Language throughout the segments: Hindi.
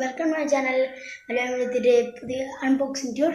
Welcome to my channel. മലയാളത്തിൻ്റെ പുതിയ അൺബോക്സിംഗ് ടൂർ.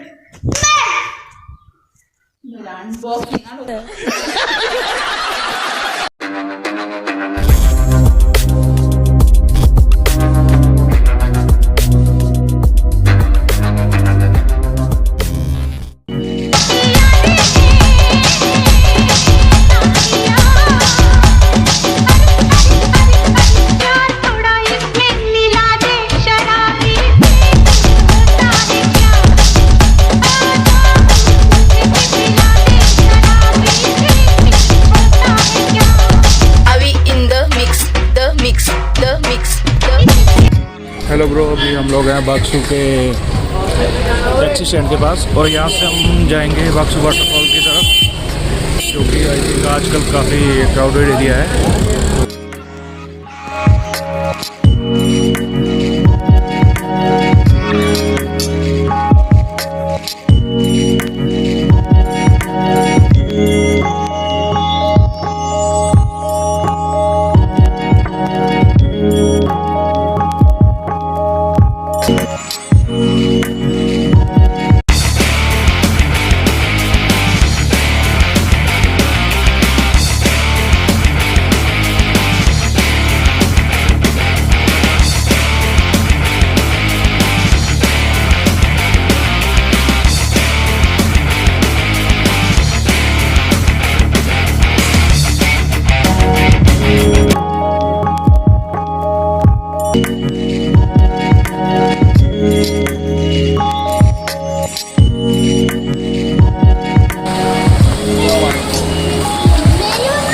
हेलो ब्रो, अभी हम लोग हैं बाक्सू के टैक्सी स्टैंड के पास और यहाँ से हम जाएंगे बाक्सू वाटरफॉल की तरफ, जो कि आई थिंक आजकल काफ़ी क्राउडेड एरिया है।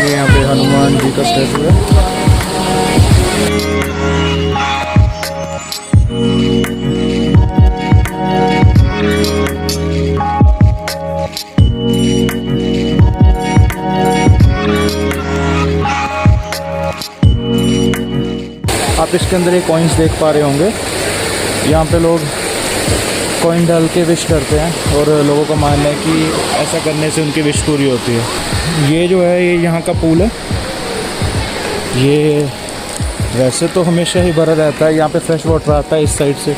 यहाँ पे हनुमान जी का स्टैचू है। आप इसके अंदर एक कॉइन्स देख पा रहे होंगे। यहाँ पे लोग कॉइन डाल के विश करते हैं और लोगों का मानना है कि ऐसा करने से उनकी विश पूरी होती है। ये जो है ये यहाँ का पूल है। ये वैसे तो हमेशा ही भरा रहता है, यहाँ पे फ्रेश वाटर आता है इस साइड से,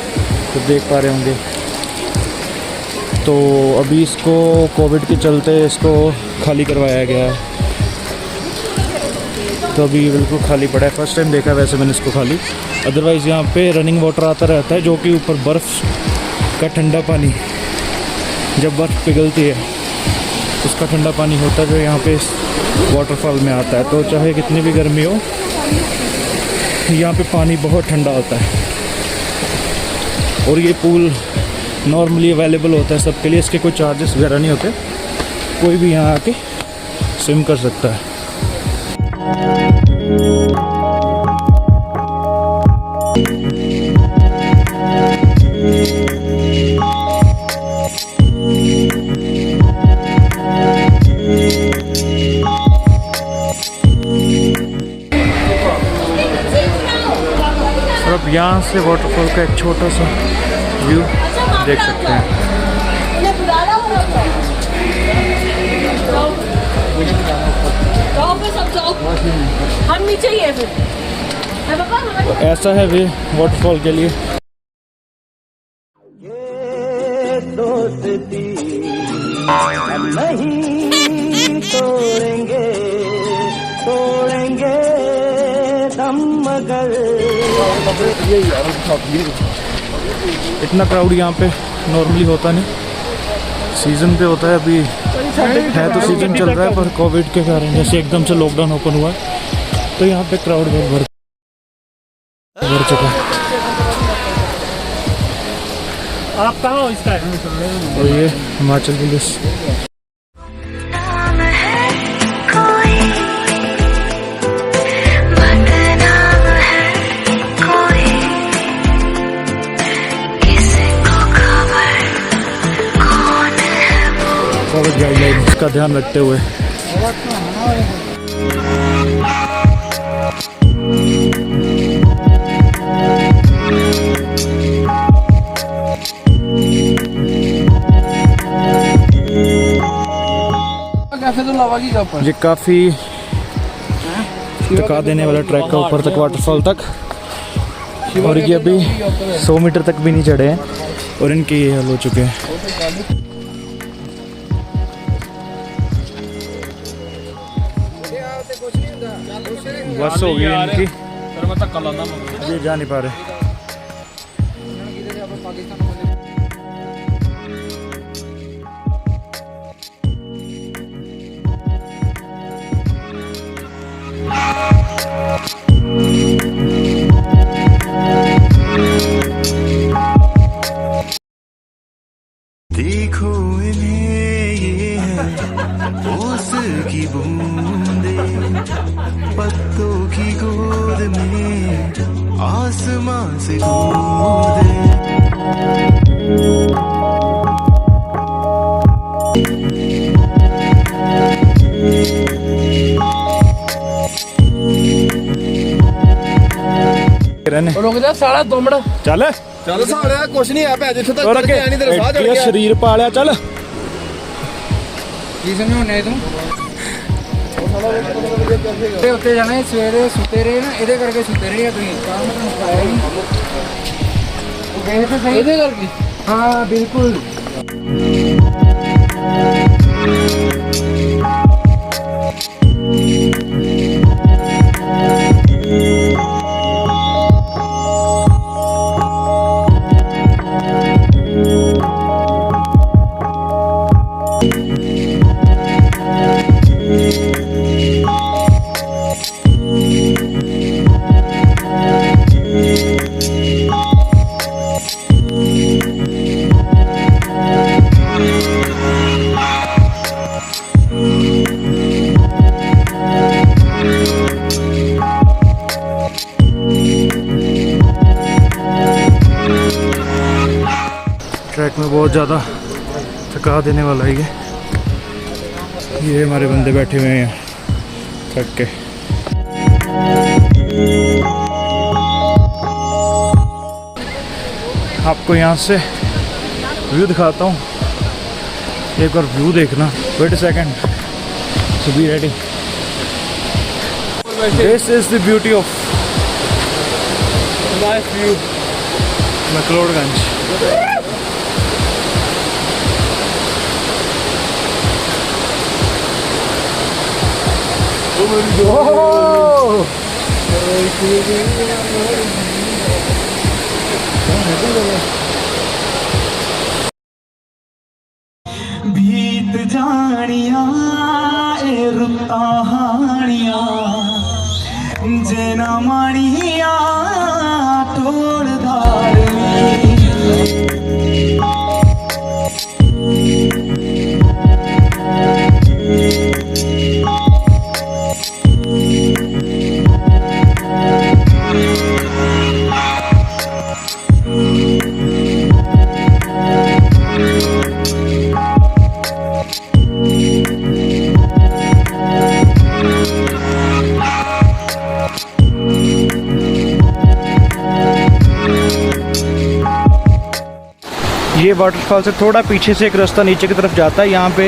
तो देख पा रहे होंगे। तो अभी इसको कोविड के चलते इसको खाली करवाया गया है, तो अभी बिल्कुल खाली पड़ा है। फर्स्ट टाइम देखा वैसे मैंने इसको खाली, अदरवाइज़ यहाँ पे रनिंग वाटर आता रहता है, जो कि ऊपर बर्फ़ का ठंडा पानी, जब बर्फ़ पिघलती है उसका ठंडा पानी होता है जो यहाँ पे इस वाटरफॉल में आता है। तो चाहे कितनी भी गर्मी हो, यहाँ पे पानी बहुत ठंडा होता है। और ये पूल नॉर्मली अवेलेबल होता है सबके लिए, इसके कोई चार्जेस वगैरह नहीं होते, कोई भी यहाँ आके स्विम कर सकता है। अब यहाँ से वाटरफॉल का एक छोटा सा व्यू देख सकते हैं। हम नीचे ही है फिर। तो ऐसा है वे वाटरफॉल के लिए। ये दोस्ती हम नहीं तोड़ेंगे, तोड़ेंगे दम मगर। इतना क्राउड यहाँ पे नॉर्मली होता नहीं, सीज़न पे होता है। अभी है तो सीज़न चल रहा है, पर कोविड के कारण जैसे एकदम से लॉकडाउन ओपन हुआ है तो यहाँ पे क्राउड बहुत भर चुका है। आप कहाँ हो इसका? और ये हिमाचल प्रदेश। कोविड गाइडलाइंस का ध्यान रखते हुए ये काफ़ी थका देने वाला ट्रैक का ऊपर तक वाटरफॉल तक। और ये अभी 100 मीटर तक भी नहीं चढ़े हैं और इनके ये हाल हो चुके हैं। बस हो गई इनकी, ये जा नहीं पा रहे। देखो इन्हें, ये है ओस की बूंदे, पत्तों की गोद में आसमां से कूदे। रुक जा साला 2 मिनट। चल ਚੱਲ ਸਾਲਿਆ ਕੁਛ ਨਹੀਂ ਆ ਭੈ ਜਿੱਥੇ ਤੱਕ और ਚੱਲਿਆ ਨਹੀਂ ਤੇਰੇ ਸਾਹ ਚੜ ਗਿਆ शरीर पा लिया। चल ਕੀ ਸਮਝਾਉਣੇ ਤੂੰ ਤੇ ਉੱਤੇ ਜਾਣਾ ਸਵੇਰੇ ਸੁੱਤੇ ਰਹੇ ਨਾ, ਇਹਦੇ ਕਰਕੇ ਸੁੱਤੇ ਰਹੇ ਆ ਤੁਸੀਂ। ਕੰਮ ਤੁਹਾਨੂੰ ਕਰਾਇਆ ਹੀ ਉਹ ਗਏ ਤਾਂ ਸਹੀ ਇਹਦੇ ਕਰਕੇ। ਹਾਂ ਬਿਲਕੁਲ। ट्रैक में बहुत ज़्यादा थका देने वाला है ये हमारे बंदे बैठे हुए हैं थक के। आपको यहाँ से व्यू दिखाता हूँ, एक बार व्यू देखना। Wait a second, so be ready. This is the beauty of nice view McLeodganj. बीत जानिया ए रुता हानिया जेना मानिया तोड़ धारनी। ये वाटरफॉल से थोड़ा पीछे से एक रास्ता नीचे की तरफ जाता है। यहाँ पे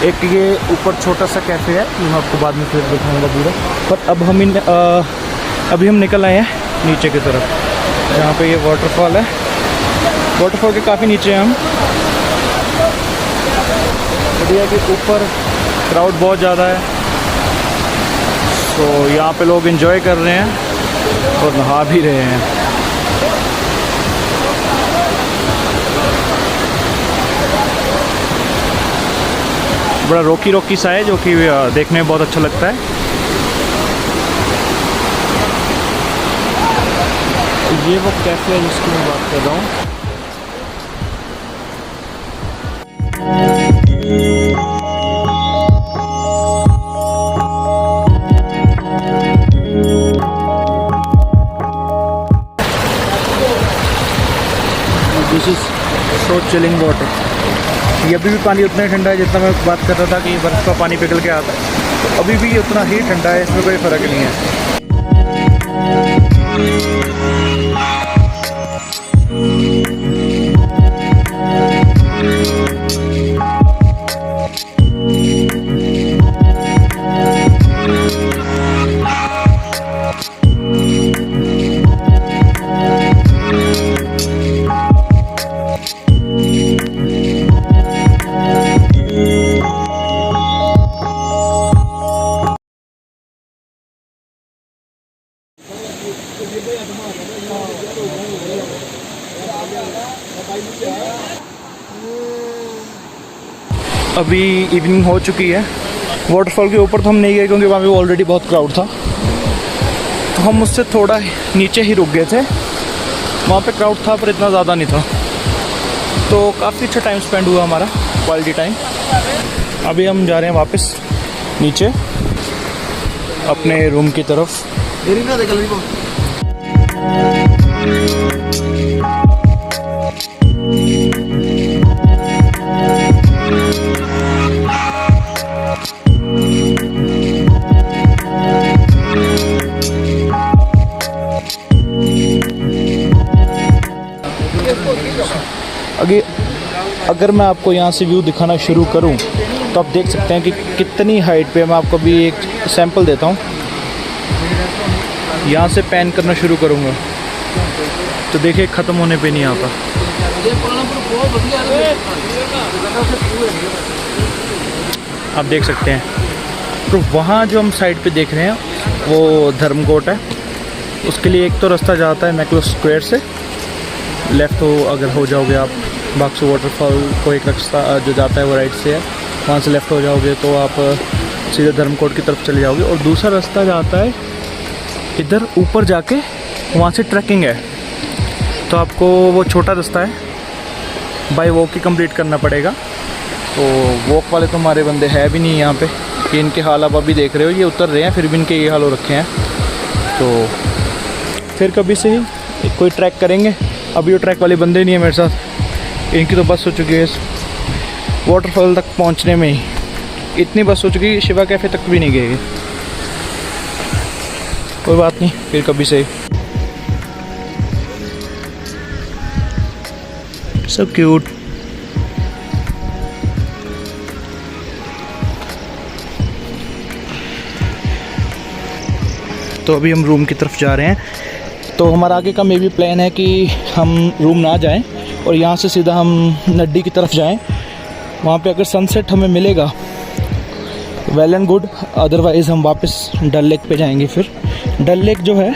एक ये ऊपर छोटा सा कैफ़े है, मैं आपको बाद में फिर दिखाऊंगा पूरा। पर अब हम अभी हम निकल आए हैं नीचे की तरफ, जहाँ पे ये वाटरफॉल है। वाटरफॉल के काफ़ी नीचे हैं हम। बढ़िया के ऊपर क्राउड बहुत ज़्यादा है, तो यहाँ पे लोग एंजॉय कर रहे हैं और नहा भी रहे हैं। बड़ा रोकी रोकी सा है, जो कि देखने में बहुत अच्छा लगता है। ये वो कैफ़े है जिसकी मैं बात कर रहा हूँ। This is so chilling water. ये अभी भी पानी उतना ही ठंडा है जितना मैं बात कर रहा था कि बर्फ़ का पानी पिघल के आता है, तो अभी भी उतना ही ठंडा है, इसमें कोई फ़र्क नहीं है। अभी इवनिंग हो चुकी है। वाटरफॉल के ऊपर तो हम नहीं गए क्योंकि वहाँ पे ऑलरेडी बहुत क्राउड था, तो हम उससे थोड़ा नीचे ही रुक गए थे। वहाँ पे क्राउड था पर इतना ज़्यादा नहीं था, तो काफ़ी अच्छा टाइम स्पेंड हुआ हमारा, क्वालिटी टाइम। अभी हम जा रहे हैं वापस नीचे अपने रूम की तरफ। अगर मैं आपको यहाँ से व्यू दिखाना शुरू करूँ तो आप देख सकते हैं कि कितनी हाइट पे। मैं आपको अभी एक सैंपल देता हूँ। यहाँ से पैन करना शुरू करूँगा तो देखिए ख़त्म होने पे नहीं आता। आप देख सकते हैं। तो वहाँ जो हम साइड पे देख रहे हैं वो धर्मकोट है। उसके लिए एक तो रास्ता जाता है मैक्लोस स्क्वायर से, लेफ़्ट अगर हो जाओगे आप बाक्सू वाटरफॉल को एक रास्ता जो जाता है वो राइट से है, वहाँ से लेफ़्ट हो जाओगे तो आप सीधे धर्मकोट की तरफ चले जाओगे। और दूसरा रास्ता जाता है इधर ऊपर जाके, वहाँ से ट्रैकिंग है। तो आपको वो छोटा रास्ता है बाय वॉक ही कंप्लीट करना पड़ेगा। तो वॉक वाले तो हमारे बंदे है भी नहीं यहाँ पे, कि इनके हाल आप अभी देख रहे हो, ये उतर रहे हैं फिर भी इनके ये हाल हो रखे हैं। तो फिर कभी से ही कोई ट्रैक करेंगे। अभी वो ट्रैक वाले बंदे नहीं है मेरे साथ, इनकी तो बस हो चुकी है वाटरफॉल तक पहुंचने में ही। इतनी बस हो चुकी है शिवा कैफ़े तक भी नहीं गए। कोई बात नहीं, फिर कभी से। So cute. तो अभी हम रूम की तरफ जा रहे हैं। तो हमारा आगे का मे बी प्लान है कि हम रूम ना जाएं और यहाँ से सीधा हम नड्डी की तरफ जाएं। वहाँ पे अगर सनसेट हमें मिलेगा वेल एंड गुड, अदरवाइज़ हम वापस डल लेक पे जाएंगे। फिर डल लेक जो है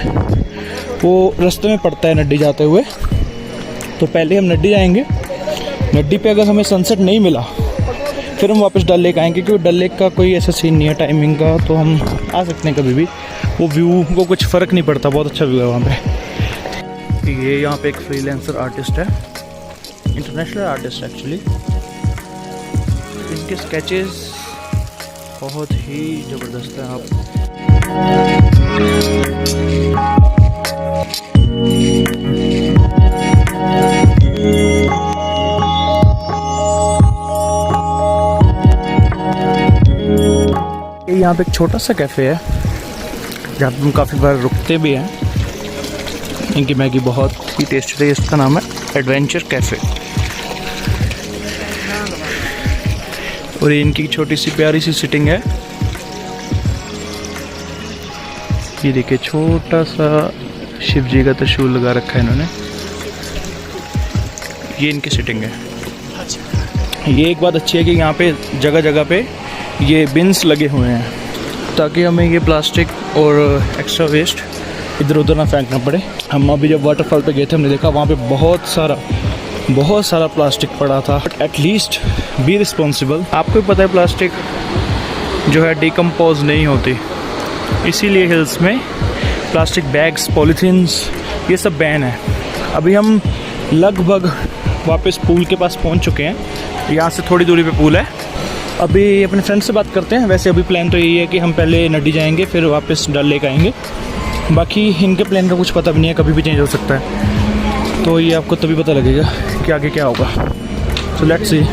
वो रास्ते में पड़ता है नड्डी जाते हुए, तो पहले हम नड्डी जाएंगे। नड्डी पे अगर हमें सनसेट नहीं मिला फिर हम वापस डल लेक आएंगे, क्योंकि डल लेक का कोई ऐसा सीन नहीं है टाइमिंग का, तो हम आ सकते हैं कभी भी। वो व्यू को कुछ फ़र्क नहीं पड़ता, बहुत अच्छा व्यू है वहाँ पे। ये यहाँ पे एक फ्रीलांसर आर्टिस्ट है, इंटरनेशनल आर्टिस्ट एक्चुअली। इनके स्केचेस बहुत ही ज़बरदस्त हैं। आप यहाँ पे एक छोटा सा कैफ़े है जहाँ पे हम काफ़ी बार रुकते भी हैं। इनकी मैगी बहुत ही टेस्टी है। इसका नाम है एडवेंचर कैफ़े। और ये इनकी छोटी सी प्यारी सी सिटिंग है। ये देखिए छोटा सा शिव जी का त्रिशूल लगा रखा है इन्होंने। ये इनकी सिटिंग है। ये एक बात अच्छी है कि यहाँ पे जगह जगह पे ये बिन्स लगे हुए हैं ताकि हमें ये प्लास्टिक और एक्स्ट्रा वेस्ट इधर उधर ना फेंकना पड़े। हम अभी जब वाटरफॉल पे गए थे हमने देखा वहाँ पे बहुत सारा प्लास्टिक पड़ा था। But at least be responsible. आपको भी पता है प्लास्टिक जो है डिकम्पोज नहीं होती, इसीलिए हिल्स में प्लास्टिक बैग्स, पॉलीथीन्स ये सब बैन है। अभी हम लगभग वापस पूल के पास पहुंच चुके हैं। यहाँ से थोड़ी दूरी पे पूल है। अभी अपने फ्रेंड से बात करते हैं। वैसे अभी प्लान तो यही है कि हम पहले नड्डी जाएंगे फिर वापस डल लेक आएंगे। बाकी इनके प्लान का कुछ पता भी नहीं है, कभी भी चेंज हो सकता है। तो ये आपको तभी पता लगेगा कि आगे क्या होगा। So let's see.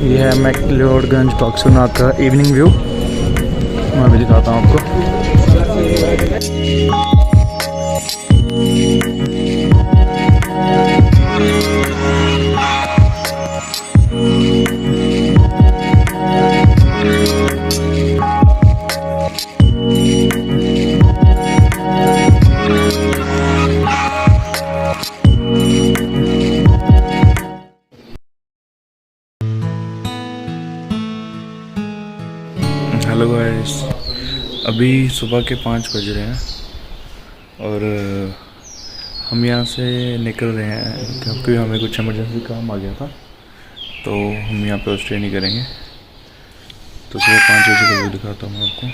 ये है मैक्लोडगंज बक्सूनाथ का इवनिंग व्यू। मैं भी दिखाता हूँ आपको। हेलो गाइस, अभी सुबह के 5 बज रहे हैं और हम यहाँ से निकल रहे हैं क्योंकि हमें कुछ इमरजेंसी काम आ गया था, तो हम यहाँ पे स्टे नहीं करेंगे। तो सुबह 5 बजे का व्यू दिखाता हूँ मैं आपको।